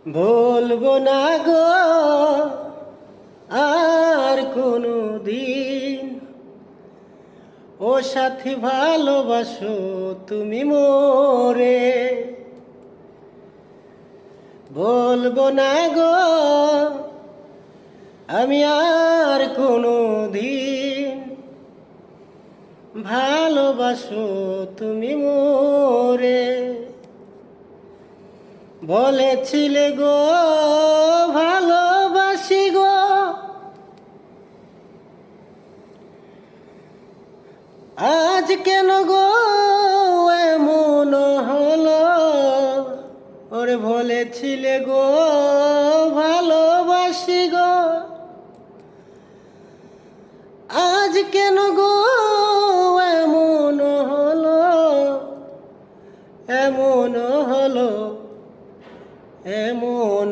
বলবো না গো আর কোনো দিন, ও সাথী ভালোবাসো তুমি মোরে। বলবো না গো আমি আর কোনো দিন, ভালোবাসো তুমি মোরে। বলেছিলে গো ভালোবাসি গো, আজ কেন গো এমন হলো? ওরে বলেছিলে গো ভালোবাসি গো, আজ কেন গো এমন হলো? এমন হলো, এমন